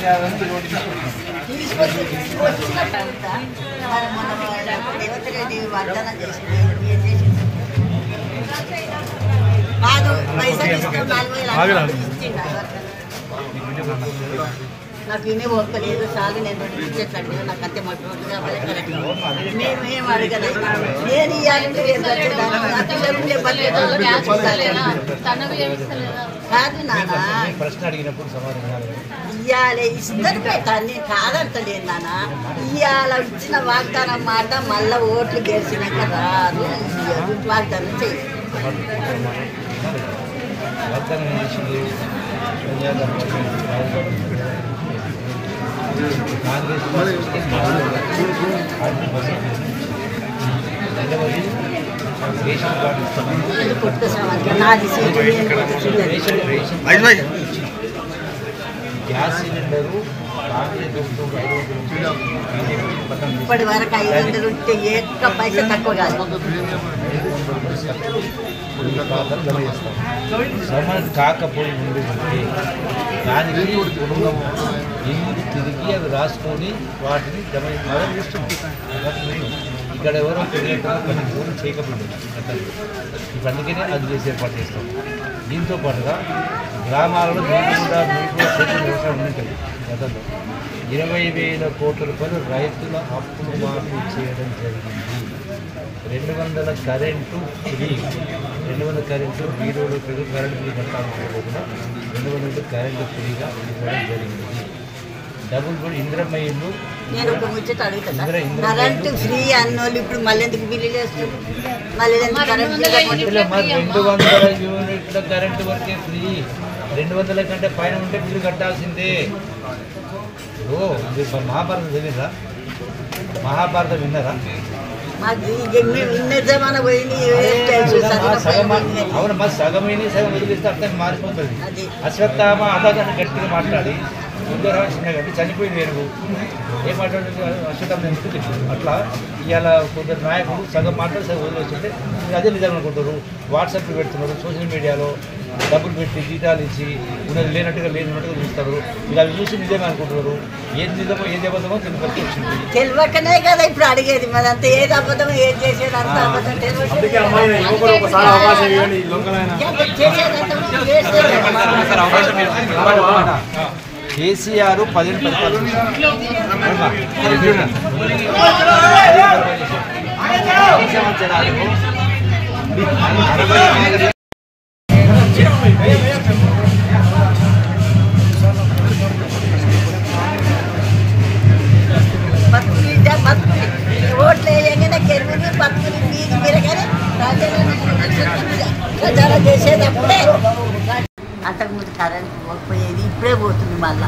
రేవంత్ వాగ్దానం చేసింది కాదు పైసలు ఇస్తాం 4000 నాకు ఇనే ఓర్కలేదు చాలు నేను ఇచ్చేటట్టు నాకు అంతే మట్టుగా మేమేం అడగలేదు నేను ఇవ్వాలంటే కాదు నాన్న ఇవాళ ఇస్తారు పెట్టాను కాదంటలేదు నాన్న ఇవాళ ఇచ్చిన వాగ్దానం మాట మళ్ళీ ఓట్లు గెలిచినాక రాదు వాగ్దానం చెయ్యి గ్యాస్ సిలిండరు ఇప్పటి వరకు 500 ఉంటే ఏక పైసా తక్కువ కాదు సమయం కాకపోయి ఉంది దానికి ఇల్లు తిరిగి అవి రాసుకొని వాటిని జమ ఇక్కడ ఎవరో కొన్ని ఫోన్ చేయకపోయింది ఇప్పుడు అందుకనే అది చేసి ఏర్పాటు చేస్తాం దీంతో పాటుగా గ్రామాలలో వ్యవసాయం ఉంటుంది గతంలో 20,000 కోట్ల రూపాయలు రైతుల అప్పులు మాఫీ చేయడం జరిగింది 200 కరెంటు ఫ్రీ 200 కరెంటు వీరోడు కరెంటు ఫ్రీ కట్టాలనుకోకుండా 200 కరెంటు ఫ్రీగా ఇవ్వడం జరిగింది డబుల్ కూడా ఇందిరమ్మ ఇల్లు నేను ఒక ముచ్చట అడుగుతున్నా కరెంటు ఫ్రీ అన్నోళ్ళు ఇప్పుడు మళ్ళీ ఎందుకు బిల్లు చేస్తారు మళ్ళీ 200 యూనిట్ల కరెంటు వరకే ఫ్రీ 200 కంటే పైన ఉంటే బిల్లు కట్టాల్సిందే ఓ మహాభారతం చదివిరా మహాభారతం విన్నారా అవును మా సగమైన సగం వదిలిస్తే అర్థం మారిపోతుంది అశ్వత్థామ అదాన్ని గట్టిగా మాట్లాడి చిన్నగంటే చనిపోయింది వేరు ఏం మాట్లాడుతుంది అశ్వత్థామ ఎందుకు అట్లా ఇవాళ కొందరు నాయకులు సగం మాట్లాడి సగం వదిలేస్తుంటే మీరు అదే నిజం అనుకుంటారు వాట్సాప్లో పెడుతున్నారు సోషల్ మీడియాలో డబ్బులు పెట్టి జీతాలు ఇచ్చి ఉన్నది లేనట్టుగా చూస్తారు మీరు అవి చూసి నిజమే అనుకుంటున్నారు ఏది నిజమో ఏది అబద్ధమో తెలిపి వచ్చింది తెలియకనే కదా ఇప్పుడు అడిగేది మరి అంత ఏది అబద్ధం ఏది చేసేది అంత అబద్ధం కేసీఆర్ 10 సంవత్సరాలకు ఓట్లు వేయగానే గెలుపుని పక్కుని మీది మీరగానే ప్రచారం చేసేటప్పుడే అంతకుముందు కరెంట్ పోయేది ఇప్పుడే పోతుంది మళ్ళా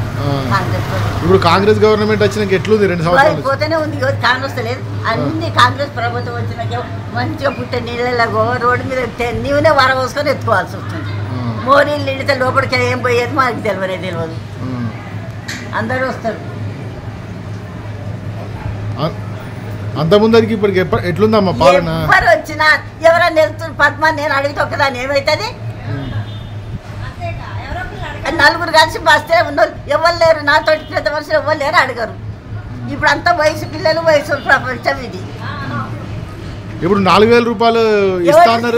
ఇప్పుడు కాంగ్రెస్ గవర్నమెంట్ వచ్చినాక ఎట్లుంది 2 సంవత్సరాలు పోతేనే ఉంది కాంగ్రెస్ లేదు అన్ని కాంగ్రెస్ ప్రభుత్వం వచ్చినాక మంచిగా పుట్టే నీళ్ళలో రోడ్డు మీద నీవునే వరవోసుకొని ఎత్తుకోవాల్సి వస్తుంది మోరీలు నిండితే లోపలికి ఏం పోయేది మాకు తెలియదు అందరూ వస్తారు అంత ముందరికి ఇప్పటికి ఎట్లుందమ్మా పాలన ఎవరు వచ్చినా ఎవరన్నా వెళ్తున్నారు పద్మ నేను అడిగితే ఒకదాన్ని ఏమవుతుంది నలుగురు కలిసి బస్తే ఉన్నోళ్ళు ఎవరు లేరు నాతో పెద్ద మనుషులు ఎవరు లేరు అడగరు ఇప్పుడు అంతా వయసు పిల్లలు వయసు ప్రపంచం ఇది ఇప్పుడు 4,000 రూపాయలు ఇస్తున్నారు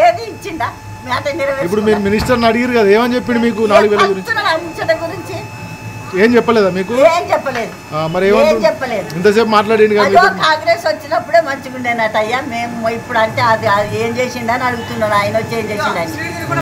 ఏది ఇచ్చిందా ఇప్పుడు మీరు మినిస్టర్ని అడిగారు కదా ఏమని చెప్పిండు మీకు 4,000 గురించి ఏం చెప్పలేదా మీకు ఏం చెప్పలేదు మరి ఏం చెప్పలేదు ఇంతసేపు మాట్లాడింది కాంగ్రెస్ వచ్చినప్పుడే మంచిగా ఉండేనట అయ్యా మేము ఇప్పుడు అంటే అది ఏం చేసిండని అడుగుతున్నాను ఆయన వచ్చి ఏం చేసిండని